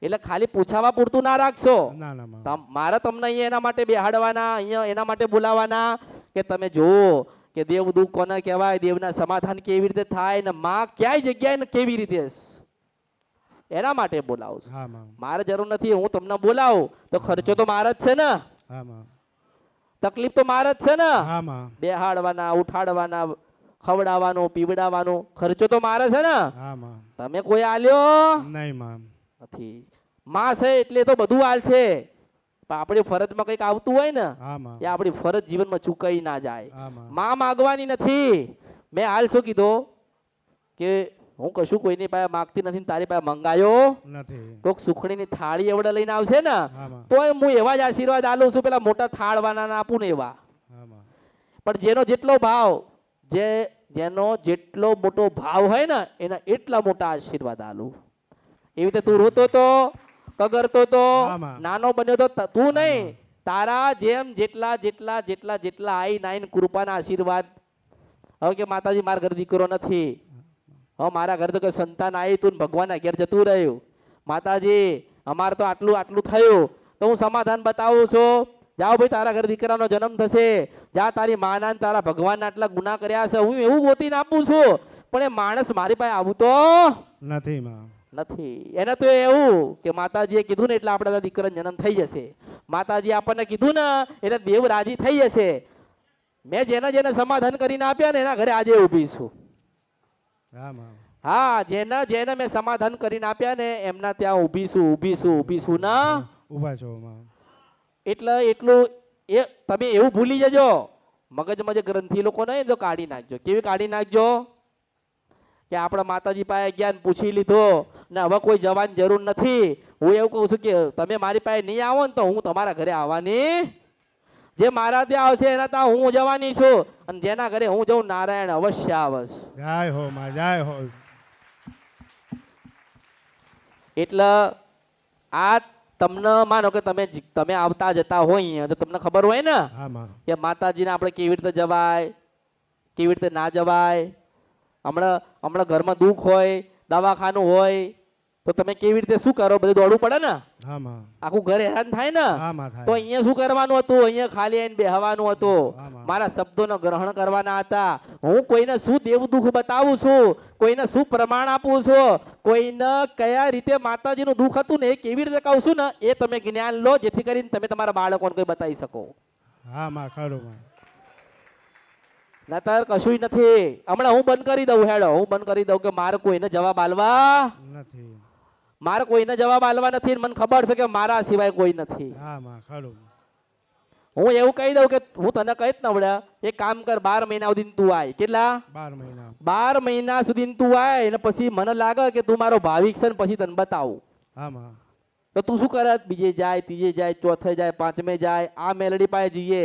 એટલે ખાલી પૂછાવા પૂરતું ના રાખશો. ના ના માં. મારે તમને અહીંયા એના માટે બેહાડવાના, અહીંયા એના માટે બોલાવાના કે તમે જુઓ કે દેવ દુઃખ કોને કહેવાય, દેવના સમાધાન કેવી રીતે થાય ને માં ક્યાંય જગ્યાએ ને કેવી રીતે, એના માટે બોલાવું છું. હા માં. મારે જરૂર નથી, હું તમને બોલાવું તો ખર્ચો તો મારે જ છે ને, હા માં. તકલીફ તો મારે જ છે ને. હા માં. બેહાડવાના, ઉઠાડવાના, ખવડાવવાનું, પીવડાવવાનું, ખર્ચો તો મારે છે ને. હા માં. તમે કોઈ આલ્યો નહીં માં. નથી. માં છે એટલે તો બધું હાલ છે, પણ આપણી ફરજમાં કંઈક આવતું હોય ને હા માં. એ આપણી ફરજ જીવનમાં ચૂકાઈ ના જાય. હા માં. માં માગવાની નથી. મેં હાલ શું કીધું કે હું કશું કોઈની પાસે માગતી નથી ને તારી પાસે મંગાયો નથી. કોઈક સુખડીની થાળી એવડે લઈને આવશે ને હા માં. તોય હું એવા જ આશીર્વાદ આલું છું, પેલા મોટા થાળવાના આપું ને એવા. હા માં. પણ જેનો જેટલો ભાવ, જેનો જેટલો મોટો ભાવ હોય ને એના એટલા મોટા આશીર્વાદ આલું. એવી રીતે તું રોતો તો, કગરતો તો, હા માં. નાનો બન્યો તો તું નહીં, તારા જેમ જેટલા જેટલા જેટલા જેટલા આઈ નાઈન કૃપાના આશીર્વાદ. હવે કે માતાજી મારા ઘર દીકરો નથી, હવે મારા ઘર તો કે સંતાન આવી તું ભગવાનના ઘેર જતું રહ્યું, માતાજી અમારે તો આટલું આટલું થયું તો હું સમાધાન બતાવું છું. જાઓ ભાઈ તારા ઘર દીકરાનો જન્મ થશે, જા તારી માના ને તારા ભગવાનના આટલા ગુના કર્યા છે હું એવું ગોતીને આપું છું. પણ એ માણસ મારી પાસે આવું તો નથી માં. નથી. એને તો એવું કે માતાજીએ કીધું ને એટલે આપણા દીકરાનો જન્મ થઈ જશે. માતાજી આપણને કીધું ને એટલે દેવ રાજી થઈ જશે. મેં જેને જેને સમાધાન કરીને આપ્યા ને એના ઘરે આજે ઊભી છું. હા માં હા, જેને જેને મેં સમાધાન કરીને આપ્યા ને એમના ત્યાં ઊભી છું ના. ઊભા છો માં. એટલે એટલું એ તમે એવું ભૂલી જજો. મગજમાં જે ગ્રંથિ લોકો નહીં તો કાઢી નાખજો. કેવી કાઢી નાખજો કે આપણે માતાજી પાસે ગયા ને પૂછી લીધો ને હવે કોઈ જવાની જરૂર નથી. હું એવું કહું છું કે તમે મારી પાસે નહીં આવો ને તો હું તમારા ઘરે આવવાની. જે મારા ત્યાં આવશે એના ત્યાં હું જવાની છું અને જેના ઘરે હું જઉં નારાયણ અવશ્ય આવશ. જય હો માં, જય હો. એટલે આ તમને માનો કે તમે આવતા જતા હોય અહીંયા તો તમને ખબર હોય ને હા માં. કે માતાજીને આપણે કેવી રીતે જવાય, કેવી રીતે ના જવાય. હમણાં ઘરમાં દુઃખ હોય, દવાખાનું હોય તો તમે કેવી રીતે શું કરો? બધું દોડવું પડે ને. હા માં. આખું ઘર હેરાન થાય ને. હા માં થાય. તો અહીંયા શું કરવાનું હતું? અહીંયા ખાલી આવીને બેહવાનું હતું. હા માં. મારા શબ્દોનો ગ્રહણ કરવાના હતા. હું કોઈને શું દેવ દુઃખ બતાવું છું, કોઈને શું પ્રમાણ આપું છું, કોઈને કયા રીતે માતાજીનું દુઃખ હતું ને એ કેવી રીતે કહું છું ને એ તમે જ્ઞાન લો, જેથી કરીને તમે તમારા બાળકોને કોઈ બતાવી શકો. હા માં, ખરું માં. નતર કશું નથી. હમણાં હું બંધ કરી દઉં. હેડો હું બંધ કરી દઉં કે મારે કોઈને જવાબ આલવા નથી. મારે કોઈને જવાબ આલવા નથી. મને ખબર છે કે મારા સિવાય કોઈ નથી. હા માં, ખરું. હું એવું કહી દઉં કે હું તને કહી જ નવડ્યા એક કામ કર, 12 મહિના સુધી તું આય. કેટલા? 12 મહિના. 12 મહિના સુધી તું આય ને પછી મને લાગે કે તું મારો ભાવિક છે ને પછી તને બતાવું. હા માં. તો તું શું કરે? બીજે જાય, ત્રીજે જાય, ચોથે જાય, પાંચમે જાય. આ મેલડી પાસે જઈએ,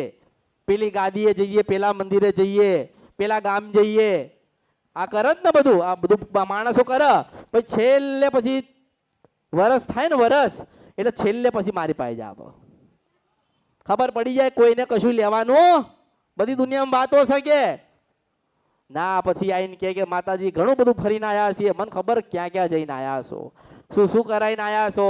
પેલી ગાદીએ જઈએ, પેલા મંદિરે જઈએ, પેલા ગામ જઈએ. આ કરે જ ને બધું. આ બધું માણસો કરે. પછી છેલ્લે પછી વરસ થાય ને વરસ એટલે છેલ્લે પછી મારી પાસે જ આવે. ખબર પડી જાય કોઈને કશું લેવાનું. બધી દુનિયામાં વાતો છે કે ના. પછી આવીને કે માતાજી ઘણું બધું ફરીને આવ્યા છીએ. મને ખબર ક્યાં ક્યાં જઈને આવ્યા છો, શું શું કરાવીને આવ્યા છો.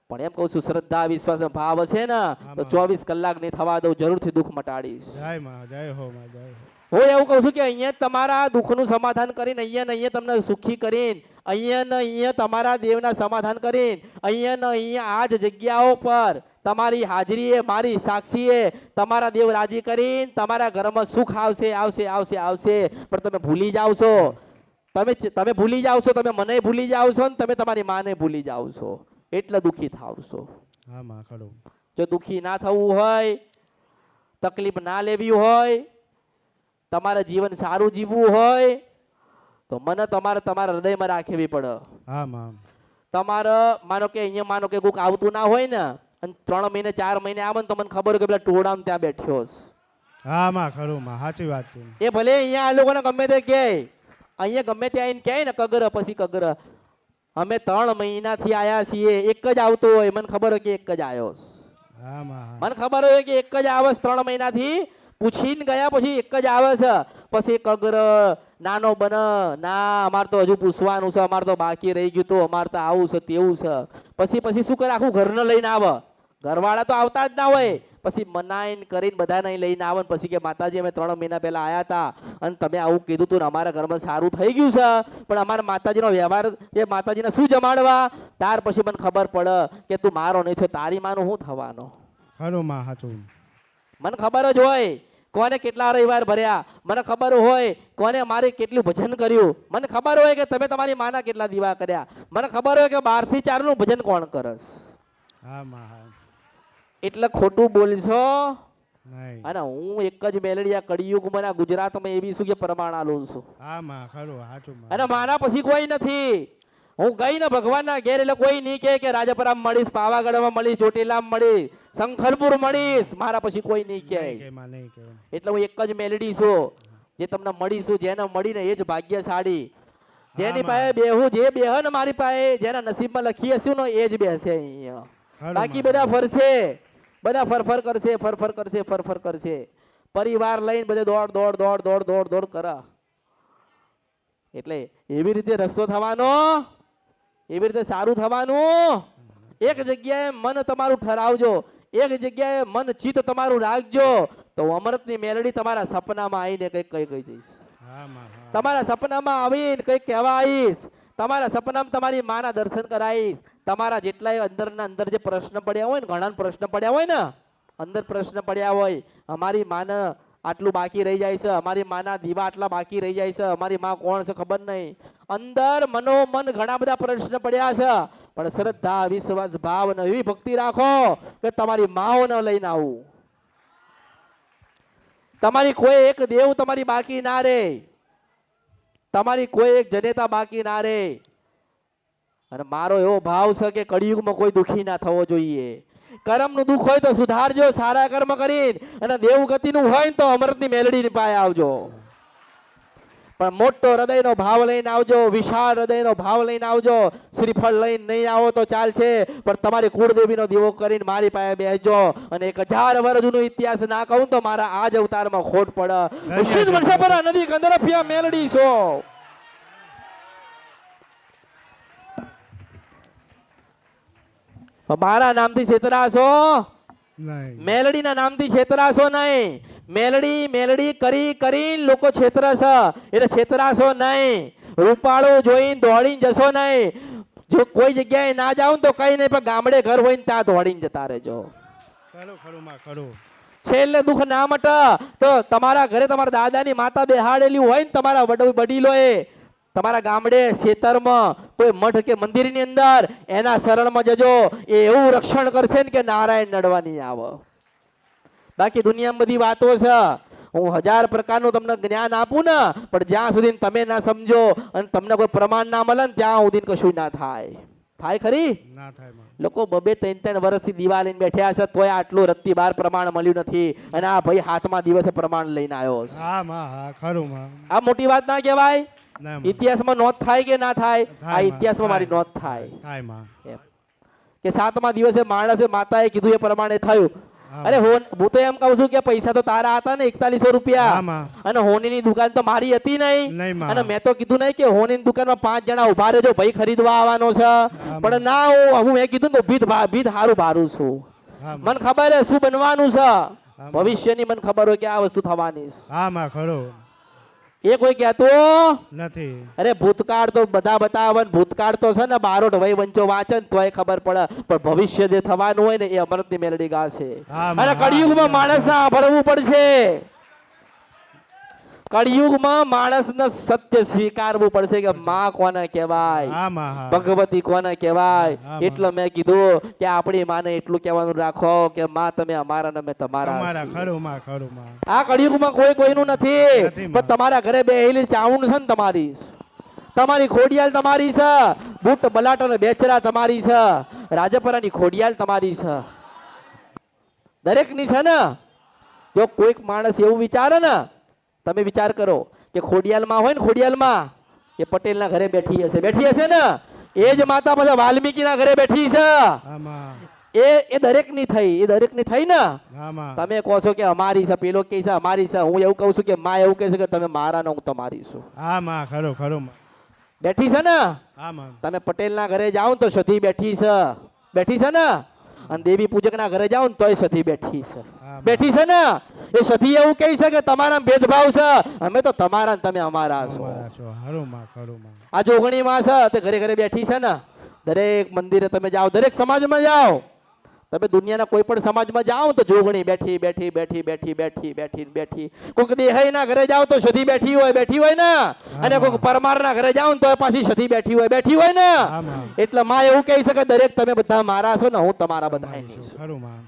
પણ એમ કહું છું શ્રદ્ધા વિશ્વાસ ભાવ હશે ને તો 24 કલાક નહીં થવા દઉં, જરૂરથી દુઃખ મટાડીશ. જય માં, જય હો માં, જય હો. હું એવું કહું છું કે અહીંયા તમારા દુઃખનું સમાધાન કરીને અહીંયા તમને સુખી કરીને અહીંયા તમારા દેવના સમાધાન કરીને અહીંયા આ જ જગ્યાઓ પર તમારી હાજરીએ મારી સાક્ષીએ તમારા દેવ રાજી કરીને તમારા ઘરમાં સુખ આવશે આવશે આવશે આવશે. પણ તમે ભૂલી જાઓ છો. તમે ભૂલી જાઓ છો. તમે મને ભૂલી જાઓ છો ને તમે તમારી માને ભૂલી જાઓ છો. એટલે દુઃખી થાવ છો. હા માં, ખરું. જો દુઃખી ના થવું હોય, તકલીફ ના લેવી હોય, તમારે જીવન સારું જીવવું હોય તો મને તમારા હૃદયમાં રાખવી પડે. હા માં. તમારે માનો કે અહીંયા માનો કે કોઈક આવતું ના હોય ને અને 3 મહિને 4 મહિને આવે ને તો મને ખબર હોય કે પેલા ટોળામાં ત્યાં બેઠ્યો છે. હા માં, ખરું માં, સાચી વાત છે. એ ભલે અહીંયા આ લોકોને ગમે તે કહે, અહીંયા ગમે તે આવીને કહે ને કગર પછી કગર. અમે 3 મહિનાથી આયા છીએ. એક જ આવતો હોય, મને ખબર હોય કે એક જ આવ્યો. હા માં. મને ખબર હોય કે એક જ આવે 3 મહિનાથી. પૂછીને ગયા પછી એક જ આવે છે. પછી કગર નાનો બન ના, અમારે તો હજુ પૂછવાનું છે, અમારે તો બાકી રહી ગયું, તો અમારે તો આવું છે તેવું છે. પછી શું કરે? આખું ઘરને લઈને આવે. ઘરવાળા તો આવતા જ ના હોય. પછી મનાઈને કરીને બધાને લઈને આવે ને પછી કે માતાજી અમે 3 મહિના પહેલા આવ્યા હતા અને તમે આવું કીધું તું ને અમારા ઘરમાં સારું થઈ ગયું છે, પણ અમારા માતાજીનો વ્યવહાર એ માતાજીને શું જમાડવા? ત્યાર પછી મને ખબર પડે કે તું મારો નહીં થયો, તારી માનું શું થવાનો? ખરું માં, સાચું. મને ખબર જ હોય કોને કેટલા રવિવાર ભર્યા. મને ખબર હોય કોને મારે કેટલું ભજન કર્યું. મને ખબર હોય કે તમે તમારી માના કેટલા દીવા કર્યા. મને ખબર હોય કે 12 થી 4 નું ભજન કોણ કરસ. હા માં. હા. એટલે ખોટું બોલશો નહીં. અને હું એક જ મેલડી આ કળિયુગમાં ગુજરાતમાં એવી છું કે પ્રમાણ આલું છું. હા માં, ખરું, સાચું માં. અને મારા પછી કોઈ નથી. હું ગઈ ને ભગવાનના ઘેર એટલે કોઈ નહીં કે રાજપરામાં મળીશ, પાવાગઢમાં મળીશ, ચોટીલામાં મળીશ, શંખરપુર મળીશ. મારા પછી કોઈ નહીં કે. એટલે હું એક જ મેલડી છું જે તમને મળીશું. જેને મળીને એ જ ભાગ્યશાળી. જેની પાસે બેહું, જે બેહ ને મારી પાસે, જેના નસીબમાં લખી હશું ને એ જ બેસે અહીંયા. બાકી બધા ફરશે, બધા ફરફર કરશે, ફરફર કરશે, ફરફર કરશે. પરિવાર લઈને બધે દોડ દોડ દોડ દોડ દોડ દોડ કરે. એટલે એવી રીતે રસ્તો થવાનો, એવી રીતે સારું થવાનું. એક જગ્યાએ મન તમારું ઠરાવજો, એક જગ્યાએ મન ચિત્ત તમારું રાખજો તો અમૃતની મેલડી તમારા સપનામાં આવીને કઈ જઈશ. તમારા સપનામાં આવીને કઈ કહેવા આવીશ. તમારા સપનામાં તમારી માના દર્શન કરાવીશ. તમારા જેટલાય અંદરના અંદર જે પ્રશ્ન પડ્યા હોય ને, ઘણા પ્રશ્ન પડ્યા હોય ને, અંદર પ્રશ્ન પડ્યા હોય, અમારી માને આટલું બાકી રહી જાય છે, અમારી માના દીવા આટલા બાકી રહી જાય છે, અમારી માં કોણ છે ખબર નહીં, અંદર મનોમન ઘણા બધા પ્રશ્ન પડ્યા છે. પણ શ્રદ્ધા, વિશ્વાસ, ભાવ ને એવી ભક્તિ રાખો કે તમારી માઓને લઈને આવું. તમારી કોઈ એક દેવ તમારી બાકી ના રે, તમારી કોઈ એક જનેતા બાકી ના રે. અને મારો એવો ભાવ છે કે કળિયુગમાં કોઈ દુખી ના થવો જોઈએ. કર્મનું દુઃખ હોય તો સુધારજો સારા કર્મ કરીને, અને દેવગતિનું હોય ને તો અમૃતની મેલડીની પાસે આવજો. પણ મોટો હૃદયનો ભાવ લઈને આવજો, વિશાળ હૃદયનો ભાવ લઈને આવજો. શ્રીફળ લઈને નહીં આવો તો ચાલશે, પણ તમારી કુળદેવીનો દીવો કરીને મારી પાસે બેસજો. અને 1000 વર્ષ જૂનો ઇતિહાસ ના કહું તો મારા આ જ અવતારમાં ખોટ પડે. નિશ્ચિત વર્ષાપરા નદી કંદરફિયા મેલડી છો. મારા નામથી છેતરાશો નહીં. મેલડીના નામથી છેતરાશો નહીં. મેલડી મેલડી કરી કરી લોકો છેતરાશે, એટલે છેતરાશો નહીં. રૂપાળું જોઈને દોડીને જશો નહીં. જો કોઈ જગ્યાએ ના જાવ તો કઈ નહીં, પણ ગામડે ઘર હોય ને ત્યાં દોડીને જતા રહેજો. ખરું ખરું માં ખરું. છેલ્લે દુઃખ ના મટે તો તમારા ઘરે તમારા દાદાની માતા બેહાડેલી હોય ને, તમારા વડીલોએ તમારા ગામડે ખેતરમાં કોઈ મઠ કે મંદિરની અંદર એના શરણમાં જજો. એ એવું રક્ષણ કરશે ને કે નારાયણ નડવાની આવે. બાકી દુનિયામાં બધી વાતો છે, હું 1000 પ્રકારનું તમને જ્ઞાન આપું ને, પણ જ્યાં સુધી તમે ના સમજો અને તમને કોઈ પ્રમાણ ના મળે ને ત્યાં સુધી કશું ના થાય. થાય ખરી? ના થાય માં. લોકો 2-3 વર્ષથી દીવા લઈને બેઠ્યા છે, તોય આટલું રત્તી બાર પ્રમાણ મળ્યું નથી. અને આ ભાઈ હાથમાં દિવસે પ્રમાણ લઈને આવ્યો છે. હા માં, હા ખરું માં. આ મોટી વાત ના કહેવાય? ના માં. ઇતિહાસમાં નોંધ થાય કે ના થાય? થાય આ માં, ઇતિહાસમાં મારી થાય. નોંધ થાય. થાય માં. એમ કે 7મા દિવસે માણસે માતાએ કીધું એ પ્રમાણે થયું. હા. અરે હું તો એમ કહું છું કે પૈસા તો તારા હતા ને 4100 રૂપિયા, હા માં. અને હોનીની દુકાન તો મારી હતી નહીં. નહીં માં. અને મેં તો કીધું નહીં કે હોનીની દુકાનમાં 5 જણા ઉભા રહેજો, ભાઈ ખરીદવા આવવાનો છે. માં. પણ ના, હું મેં કીધું ને ભીત હારું ભારું છું. હા માં. મને ખબર હે શું બનવાનું છે, માં. ભવિષ્યની મને ખબર હોય કે આ વસ્તુ થવાની છે. હા માં ખરું. એ કોઈ કહેતો નથી. અરે ભૂતકાળ તો બધા બતાવે, ભૂતકાળ તો છે ને બારોટ વય વંચો વાંચે ને તોય ખબર પડે, પણ ભવિષ્ય જે થવાનું હોય ને એ અમૃતની મેલડી ગાશે. હા માં, અને હા. કળિયુગમાં માણસ સાંભળવું પડશે. કળિયુગમાં માણસને સત્ય સ્વીકારવું પડશે કે માં કોને કહેવાય, હા માં, હા. ભગવતી કોને કહેવાય. હા, એટલે મેં કીધું કે આપણી માને એટલું કહેવાનું રાખો કે માં તમે અમારા ને અમે તમારા તમારા છીએ. ખરું માં, ખરું માં. આ કળિયુગમાં કોઈ કોઈનું નથી. નથી માં. પણ તમારા ઘરે બેહેલી ચાવણ છે ને તમારી, તમારી ખોડિયાલ તમારી છે, બુટ બલાટો ને બેચરા તમારી છે, રાજપરાની ખોડિયાલ તમારી છે, દરેકની છે ને. જો કોઈક માણસ એવું વિચારે ને, તમે વિચાર કરો કે ખોડિયાલમાં હોય ને, ખોડિયાલમાં એ પટેલના ઘરે બેઠી હશે ને, એ જ માતા પછી વાલ્મીકીના ઘરે બેઠી છે. હા માં. એ દરેકની થઈ ને. હા માં. તમે કહો છો કે અમારી છે, પેલો કે છે અમારી છે, હું એવું કહું છું કે માં એવું કહે છે કે તમે મારા ને હું તમારી છું. હા માં, ખરું ખરું માં. બેઠી છે ને. હા માં. તમે પટેલના ઘરે જાઓ ને તો સતી બેઠી છે ને. અને દેવી પૂજકના ઘરે જાઓ ને તોય સતી બેઠી છે. હા. બેઠી છે ને. એ સતી એવું કહે છે કે તમારા ભેદભાવ છે, અમે તો તમારા ને તમે અમારા છો. અમારા છો. ખરું માં, ખરું માં. આ જોગણીમાં છે તે ઘરે ઘરે બેઠી છે ને. દરેક મંદિરે તમે જાઓ, દરેક સમાજમાં જાઓ, તમે દુનિયાના કોઈ પણ સમાજમાં જાઓ તો જોગણી બેઠી બેઠી બેઠી બેઠી બેઠી બેઠી બેઠી. કોઈક દેહાઈના ઘરે જાઓ તો સતી બેઠી હોય ને. અને કોઈક પરમારના ઘરે જાઓ ને તો પાછી સતી બેઠી હોય ને. હા માં. એટલે માં એવું કહી શકે દરેક તમે બધા મારા છો ને હું તમારા બધાની છું. ખરું માં.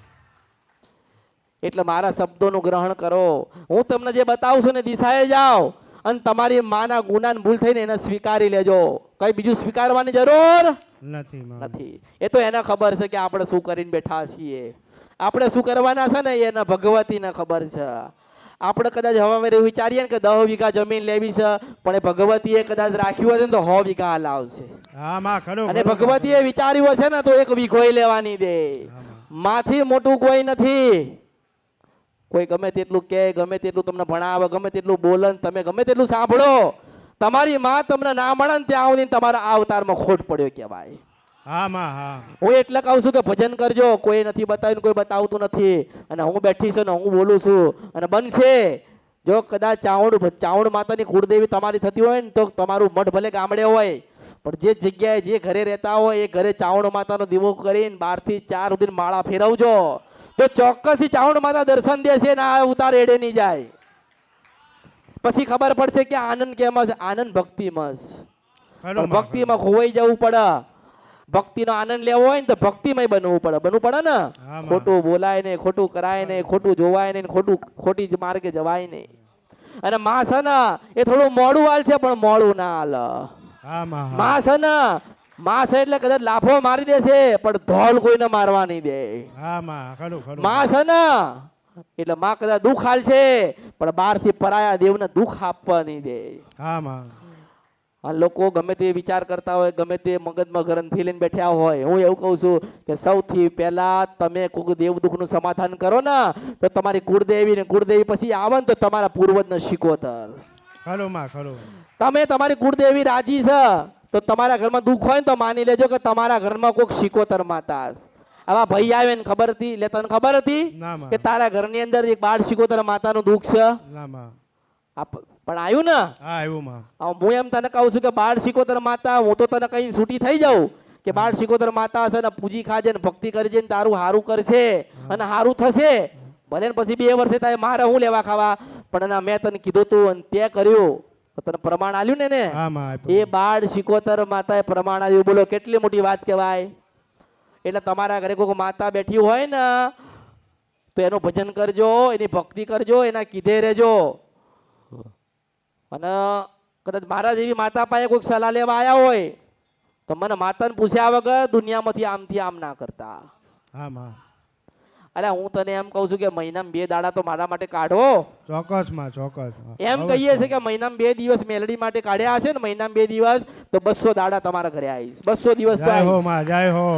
એટલે મારા શબ્દોનું ગ્રહણ કરો. હું તમને જે બતાવું છું ને દિશાએ જાઓ, અને તમારી માના ગુનાને ભૂલ થઈને એને સ્વીકારી લેજો. કઈ બીજું સ્વીકારવાની જરૂર નથી માં. નથી. એ તો એને ખબર છે કે આપણે શું કરીને બેઠા છીએ, આપણે શું કરવાના છે ને એને ભગવતીને ખબર છે. આપણે કદાચ હવે વિચારીએ ને કે 10 વીઘા જમીન લેવી છે, પણ એ ભગવતીએ કદાચ રાખ્યું હશે ને તો 100 વીઘા લાવશે. હા માં, ખરું. અને ખરું. ભગવતીએ વિચાર્યું હશે ને તો 1 વીઘોય લેવાની દે. હા માં. માથી મોટું કોઈ નથી. કોઈ ગમે તેટલું કે, ગમે તેટલું તમને ભણાવે, ગમે તેટલું બોલે, તમે ગમે તેટલું સાંભળો, તમારી માં તમને ના મળે ને ત્યાં સુધી તમારા આ અવતારમાં ખોટ પડ્યો કહેવાય. હા માં, હા. હું એટલે કહું છું કે ભજન કરજો. કોઈ નથી બતાવ્યું, કોઈ બતાવતું નથી. અને હું બેઠી છું ને હું બોલું છું અને બનશે. જો કદાચ ચાવડ માતાની કુળદેવી તમારી થતી હોય ને તો તમારું મઠ ભલે ગામડે હોય, પણ જે જગ્યાએ જે ઘરે રહેતા હોય એ ઘરે ચાવણ માતાનો દીવો કરીને 12 થી 4 સુધી માળા ફેરવજો તો ચોક્કસથી ચાવણ માતા દર્શન દેશે ને આ ઉતાર એડે નહીં જાય. પછી ખબર પડશે કે આનંદ કેમ છે. આનંદ ભક્તિમાં છે. ખરું પણ માં, ભક્તિમાં ખોવાઈ જવું પડે. ભક્તિનો આનંદ લેવો હોય ને તો ભક્તિમય બનવું પડે ને. હા માં. ખોટું બોલાય નહીં, ખોટું કરાય નહીં, ખોટું જોવાય નહીં, ખોટી જ માર્ગે જવાય નહીં. અને માં છે ને એ થોડું મોડું હાલ છે પણ મોડું ના હાલ. હા માં, હા. માં છે ને માં છે એટલે કદાચ લાફો મારી દેશે પણ ધોલ કોઈને મારવા નહીં દે. હા માં, ખરું ખરું. માં છે ને એટલે માં કદાચ દુઃખ હાલશે પણ બહારથી પરાયા દેવને દુઃખ આપવા નહીં દે. હા માં. આ લોકો ગમે તે વિચાર કરતા હોય, ગમે તે મગજમાં ગ્રંથિ લઈને બેઠા હોય, હું એવું કહું છું કે સૌથી પહેલા તમે કોઈક દેવ દુઃખનું સમાધાન કરો ને તો તમારી કુળદેવી ને કુળદેવી પછી આવે ને તો તમારા પૂર્વજનો શિકોતર. ખરું માં, ખરું. તમે તમારી કુળદેવી રાજી છે તો તમારા ઘરમાં દુઃખ હોય ને તો માની લેજો કે તમારા ઘરમાં કોઈક શિકોતર માતા. આવા ભાઈ આવે ને ખબર હતી, એટલે તને ખબર હતી ના માં. કે તારા ઘરની અંદર એક 12 શિકોતર માતાનું દુઃખ છે? ના માં. પણ આવ્યું ને. હા, એવું માં. હું એમ તને કહું છું કે 12 શિકોતર માતા, હું તો તને કઈ છૂટી થઈ જાઉં કે 12 શિકોતર માતા હશે ને પૂજી ખાજે ને ભક્તિ કરજે ને તારું હારું કરશે અને હારું થશે. ભલે ને પછી 2 વર્ષે તારે મારે હું લેવા ખાવા, પણ મેં તને કીધું તું અને તે કર્યું તો તને પ્રમાણ આલ્યું ને. હા માં, એ 12 શિકોતર માતાએ પ્રમાણ આલ્યું. બોલો કેટલી મોટી વાત કહેવાય. એટલે તમારા ઘરે કોઈ માતા બેઠી હોય ને તો એનું ભજન કરજો, એની ભક્તિ કરજો, એના કીધે રહેજો. અને કદાચ મારા જેવી માતા પાસે કોઈક સલાહ લેવા આવ્યા હોય તો મને માતાને પૂછ્યા વગર દુનિયામાંથી આમથી આમ ના કરતા. હા માં. અરે હું તને એમ કહું છું કે મહિનામાં 2 દાડા તો મારા માટે કાઢો. ચોક્કસ માં, ચોક્કસ. એમ કહીએ છે કે મહિનામાં 2 દિવસ મેલડી માટે કાઢ્યા હશે ને મહિનામાં 2 દિવસ તો 200 દાડા તમારા ઘરે આવીશ. 200 દિવસ તો જય હો આવીશ. માં, જય હો.